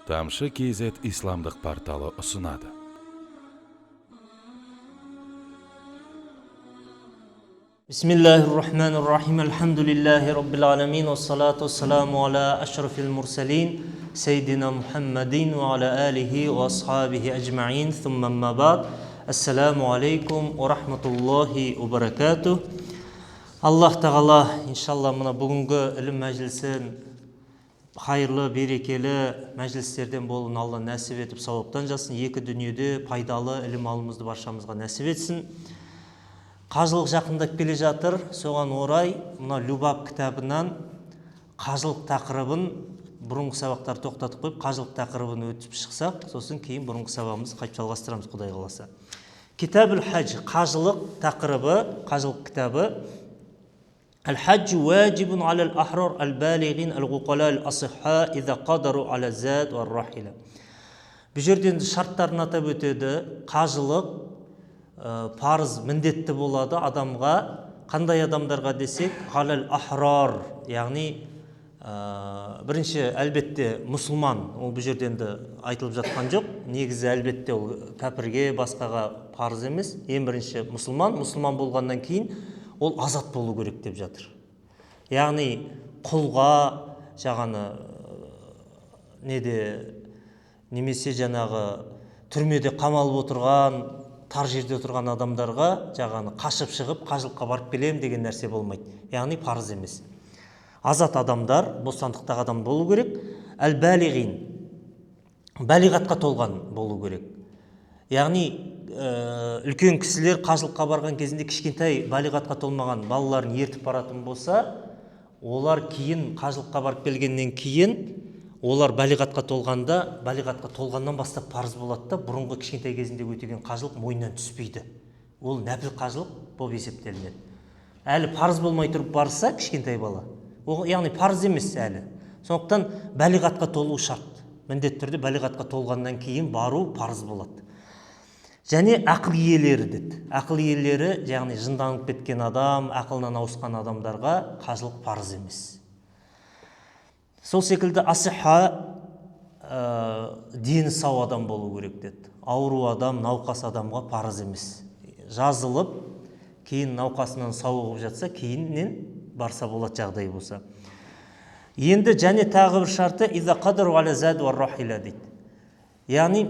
Тамшы KZ исламдық порталы ұсынады. Бисмиллахир-рахманир-рахим. Алхамдулиллахи раббил аламин. Вассалату вассаламу аля ашрафил мурсалин. Сейдина Мухаммадин ва аля алихи ва асхабихи аджмаин. Thumma amma ba'd. Ассаламу алейкум ва рахматуллахи ва баракатух. Аллах тағала, иншалла, мына бүгінгі ілім мәжілісін хайырлы, берекелі мәжілістерден болуын Алла нәсіп етіп сауаптан жасын. Екі дүниеде пайдалы ілім алымызды баршамызға нәсіп етсін. Қажылық жақындап келе жатыр. Соған орай мына Любаб кітабынан қажылық тақырыбын бұрынғы сабақтар тоқтатып қойып, қажылық тақырыбын өтіп шықсақ, сосын кейін бұрынғы сабағымызды қайтып жалғастырамыз, Құдай қаласа. Китабул хадж, қажылық тақырыбы, қажылық кітабы. Аль-хаджу ваджибун алал ахрар аль-балигин аль-гуқала аль-асихха иза қадару ала зад ва рахила. Бұл жерден шарттарын атап өтеді. Қажылық парыз, міндетті болады адамға. Қандай адамдарға десек, алал ахрар, яғни бірінші әлбетте мұсылман, ол бұл жерден де айтылып жатқан жоқ. Негізі әлбетте ол кәпірге, басқаға парыз емес. Ең бірінші мұсылман болғаннан кейін ол азат болу керек деп жатыр. Яғни құлға, немесе түрмеде қамалып отырған, тар жерде отырған адамдарға қашып шығып қажылыққа барып келем деген нәрсе болмайды. Яғни парыз емес. Азат адамдар, бостандықтағы адам болу керек. Әл-бәлиғин, бәлиғатқа толған болу керек. Яғни үлкен кісілер қажылыққа барған кезінде кішкентай бәлиғатқа толмаған балаларын ертіп баратын болса, олар кейін қажылыққа барып келгеннен кейін олар бәлиғатқа толғанда, бәлиғатқа толғаннан бастап парыз болады да, бұрынғы кішкентай кезінде өтеген қажылық мойнынан түспейді. Ол нәпіл қажылық болып есептелінеді. Әлі парыз болмай тұрып барса кішкентай бала, яғни парыз емес әлі. Сондықтан бәлиғатқа толу шарт. Міндетті түрде бәлиғатқа толғаннан кейін бару парыз болады. Және ақыл иелері деді. Ақыл иелері, яғни жынданып кеткен адам, ақылынан ауысқан адамдарға қажылық парыз емес. Сол секілді асиха, дені сау адам болу керек деді. Ауру адам, науқас адамға парыз емес. Жазылып, кейін науқасынан сауығып жатса, кейіннен барса болады жағдай болса. Енді және тағы бір шарты иза қадару ала зад ва рахила дейді. Яғни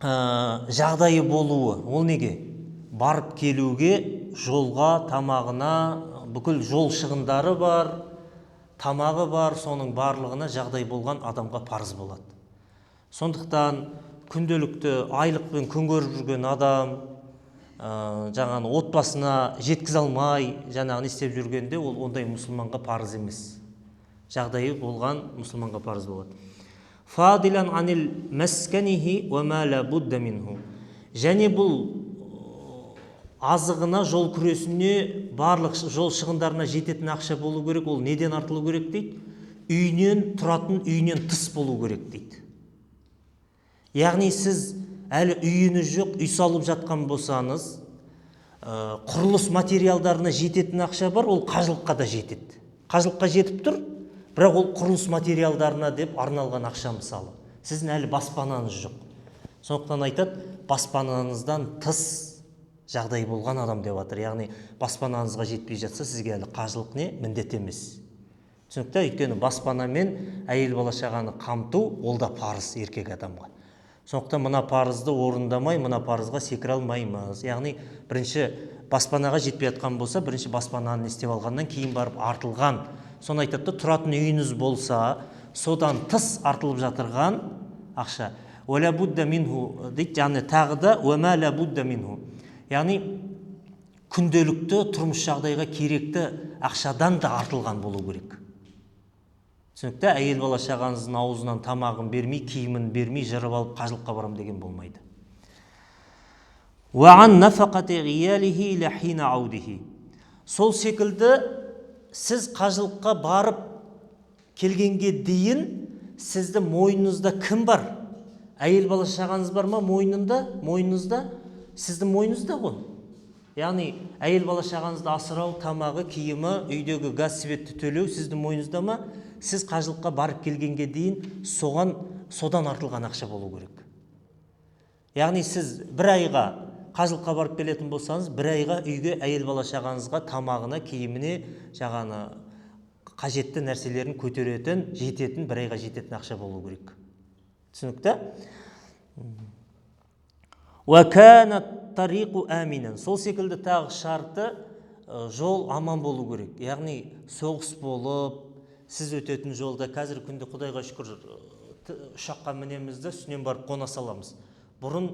жағдайы болуы, ол неге? Барып келуге, жолға, тамағына, бүкіл жол шығындары бар, тамағы бар, соның барлығына жағдай болған адамға парыз болады. Сондықтан күнделікті айлықпен күн көріп жүрген адам, отбасына жеткізе алмай, істеп жүргенде, ол ондай мұсылманға парыз емес. Жағдайы болған мұсылманға парыз болады. Фадилан анил мәскәнихи ва ма ла будда минху. Және бұл азығына, жол күресіне, барлық жол шығындарына жететін ақша болу керек. Ол неден артылу керек дейді? Үйінен, тұратын үйінен тыс болу керек дейді. Яғни сіз әлі үйіңіз жоқ, үй салып жатқан болсаңыз, құрылыс материалдарына жететін ақша бар, ол қажылыққа да жетеді. Қажылыққа жетіп тұр, бірақ ол құрылыс материалдарына деп арналған ақша мысалы. Сіздің әлі баспанаңыз жоқ. Сондықтан айтады, баспанаңыздан тыс жағдай болған адам деп жатыр. Яғни баспанаңызға жетпей жатса, сізге әлі қажылық міндет емес. Түсінікті? Өйткені баспанамен әйел бала шағаны қамту, ол да парыз еркек адамға. Сондықтан мына парызды орындамай, мына парызға секіре алмаймыз. Яғни бірінші баспанаға жетпей жатқан болса, бірінші баспананы істеп алғаннан кейін барып артылған. Соны айтады, тұратын үйіңіз болса, содан тыс артылып жатырған ақша. Уәлә будда минху дейді, яғни тағы да уәмә лә будда минху. Яғни күнделікті тұрмыс жағдайға керекті ақшадан да артылған болу керек. Түсінікті? Әйел бала шағаңыздың аузынан тамағын бермей, киімін бермей, жырып алып қажылыққа барам деген болмайды. Уәған нафақати ғиялихи ила хина аудихи. Сол секілді сіз қажылыққа барып келгенге дейін сізді мойныңызда кім бар? Әйел бала шағаңыз бар ма мойныңызда? Сіздің мойныңызда ғой. Яғни әйел бала шағаңызды асырау, тамағы, киімі, үйдегі газ светті төлеу сіздің мойныңызда ма? Сіз қажылыққа барып келгенге дейін соған содан артылған ақша болу керек. Яғни сіз бір айға қажылыққа барып келетін болсаңыз, бір айға үйге әйел бала шағаңызға тамағына, киіміне, жағаны қажетті нәрселерін көтеретін, жететін, бір айға жететін ақша болу керек. Түсінікті? Сол секілді тағы шарты жол аман болу керек. Яғни соғыс болып, сіз өтетін жолда қазіргі күнде Құдайға шүкір ұшаққа мінеміз де үстінен барып қона саламыз. Бұрын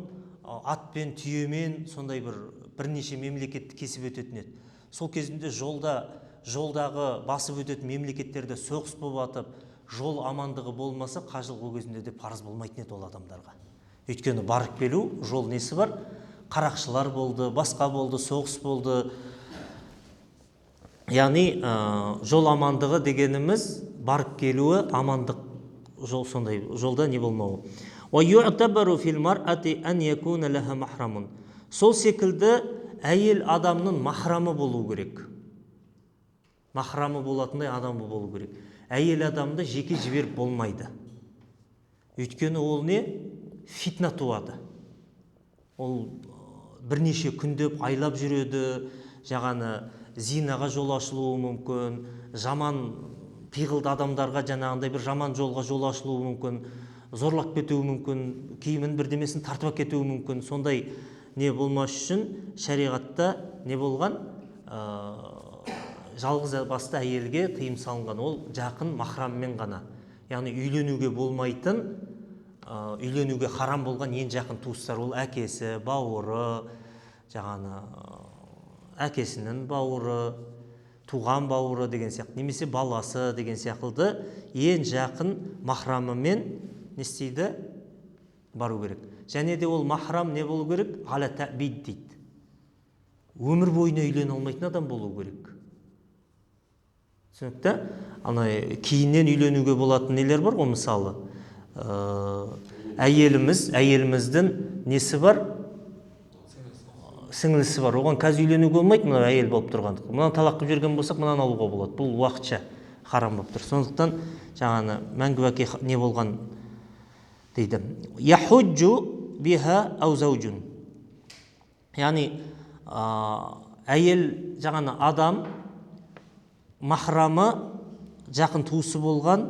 атпен, түйемен сондай бірнеше мемлекетті кесіп өтетін еді. Сол кезінде жолдағы басып өтетін мемлекеттерде соғыс болып атып, жол амандығы болмаса, қажылық ол кезінде де парыз болмайтын еді ол адамдарға. Өйткені барып келу, жол несі бар? Қарақшылар болды, басқа болды, соғыс болды. Яғни жол амандығы дегеніміз барып келуі амандық, жол сондай жолда не болмауы. Сол секілді әйел адамның махрамы болу керек. Махрамы болатындай адамы болу керек. Әйел адамды жеке жіберіп болмайды. Өйткені ол не? Фитна туады. Ол бірнеше күндеп айлап жүреді, жағаны зинаға жол ашылуы мүмкін, жаман пиғылды адамдарға жаңағындай бір жаман жолға жол ашылуы мүмкін, зорлап кетуі мүмкін, киімін бірдемесін тартып кетуі мүмкін. Сондай не болмас үшін шариғатта не болған? Жалғыз басты әйелге тыйым салынған. Ол жақын махраммен ғана. Яғни үйленуге болмайтын, үйленуге харам болған ең жақын туыстар. Ол әкесі, бауыры, жаңағы әкесінің бауыры, туған бауыры деген сияқты, немесе баласы деген сияқты ең жақын махрамымен не істейді? Бару керек. Және де ол махрам не болу керек? Аля тәбид дейді. Өмір бойына үйлене алмайтын адам болу керек. Түсінікті? Кейіннен үйленуге болатын нелер бар ғой, мысалы. Әйеліміздің несі бар? Сіңлісі бар. Оған қазір үйленуге болмайды, мына әйел болып тұрғандық. Мынаны талақ қылып жүрген болсақ, мынаны алуға болады. Бұл уақытша харам болып тұр. Сондықтан жаңағы мәңгі бақи не болған дейді. Яхуджу биха ау заужун. Яғни әйел жаңағы адам махрамы жақын туысы болған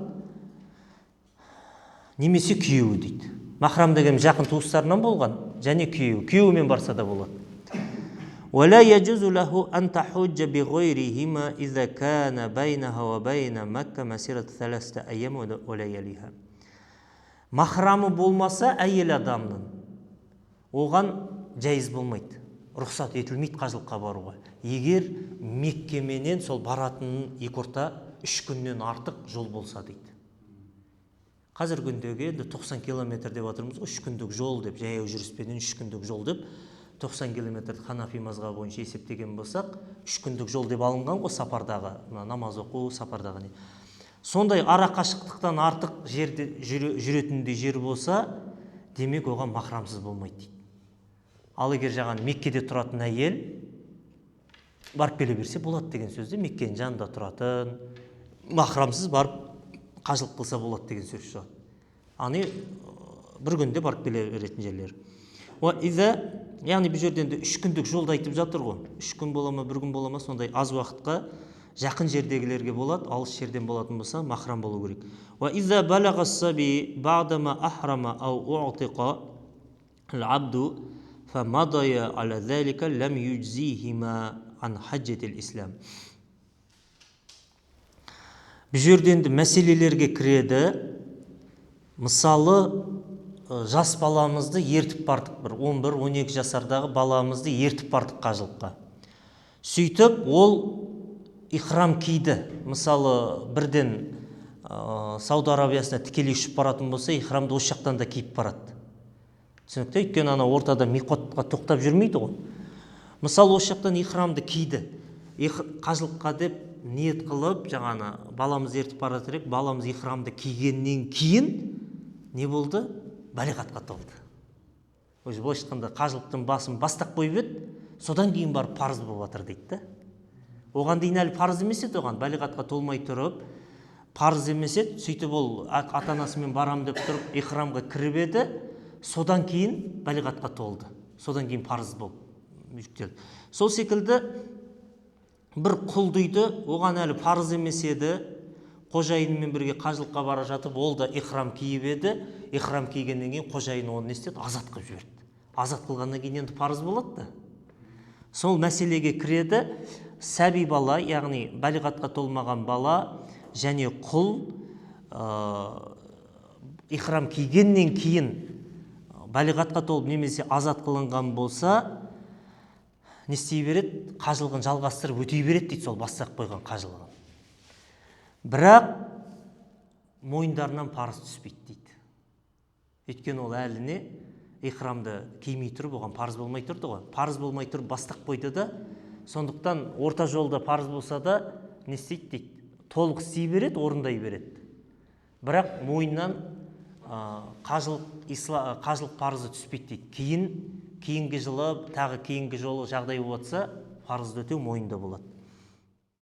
немесе күйеуі дейді. Махрам деген жақын туыстарынан болған және күйеуімен барса да болады. ولا يجوز له أن تحج بغيرهما إذا كان بينها وبين مكة مسيرة 3 أيام ولياليها. Махрамы болмаса әйел адамның оған жайыз болмайды, рұқсат етілмейді қажылыққа баруға. Егер Меккеменен сол баратынын екі орта 3 күннен артық жол болса дейді. Қазіргі күндегі 90 километр деп отырмыз, 3 күндік жол деп, жаяу жүріспенен 3 күндік жол деп, 90 километр Ханафи мазхабы бойынша есептеген болсақ, 3 күндік жол деп алынған ғой сапардағы, намаз оқу, сапардағы не. Сондай ара қашықтықтан артық жерде жүретіндей жер болса, демек оған махрамсыз болмайды дейді. Ал егер жаңағы Меккеде тұратын әйел барып келе берсе болады деген сөзде, Меккенің жанында тұратын, махрамсыз барып қажылық қылса болады деген сөз шығады. Аны бір күнде барып келе беретін жерлер. Яғни бұл жерден де 3 күндік жолды айтып жатыр ғой. 3 күн бола ма, 1 күн бола ма, сондай аз уақытқа жақын жердегілерге болады, алыс жерден болатын болса, махрам болу керек. وَإِذَا بَلَغَ الصَّبِي بَعْدَمَا أَحْرَمَ أَوْ أُعْتِقَ الْعَبْدُ فَمَضَيَ عَلَى ذَلِكَ لَمْ يُجْزِيهِمَا عَنْ حَجَّةِ الْإِسْلَامِ. Бұл жерден де мәселелерге кіреді. Мысалы, жас баламызды ертіп бардық, 11-12 жасардағы баламызды ертіп бардық қажылыққа. Сөйтіп, ол ихрам киді. Мысалы, бірден Сауд Арабиясына тікелей ұшып баратын болса, ихрамды осы жақтан да киіп барады. Түсінікті? Өйткені ана ортада миқатқа тоқтап жүрмейді ғой. Мысалы, осы жақтан ихрамды киді. Қажылыққа деп ниет қылып, жаңаны баламыз ертіп барады, баламыз ихрамды кигеннен кейін не болды? Балиғатқа толды. Өзі былай айтқанда қажылықтың басын бастап қойып еді, содан кейін барып парыз болып жатыр дейді. Оған дейін әлі парыз емес еді оған. Балиғатқа толмай тұрып, парыз емес еді, сөйтіп ол ата-анасымен барам деп тұрып ихрамға кіріп еді, содан кейін балиғатқа толды, содан кейін парыз болып жүктелді. Сол секілді бір құл дейді, оған әлі парыз емес еді, қожайынымен бірге қажылыққа бара жатып, ол да ихрам киіп еді, ихрам кигеннен кейін қожайын оны не істеді, азат қылып жіберді. Азат қылғаннан кейін енді парыз болады да. Сол мәселеге кіреді, сәби бала, яғни балиғатқа толмаған бала және құл ихрам кигеннен кейін балиғатқа толып немесе азат қылынған болса, не істей береді? Қажылығын жалғастырып өтей береді дейді, сол бастап қойған қажылығын. Бірақ мойындарынан парыз түспейді дейді. Өйткені ол әліне ихрамды кимей тұрып, оған парыз болмай тұрды ғой. Парыз болмай тұрып бастап қойды да, сондықтан орта жолда парыз болса да не істейді дейді, толық істей береді, орындай береді. Бірақ мойыннан қажылық парызы түспейді дейді. Кейінгі жылы, тағы кейінгі жолы жағдай болса, парызды өтеу мойында болады.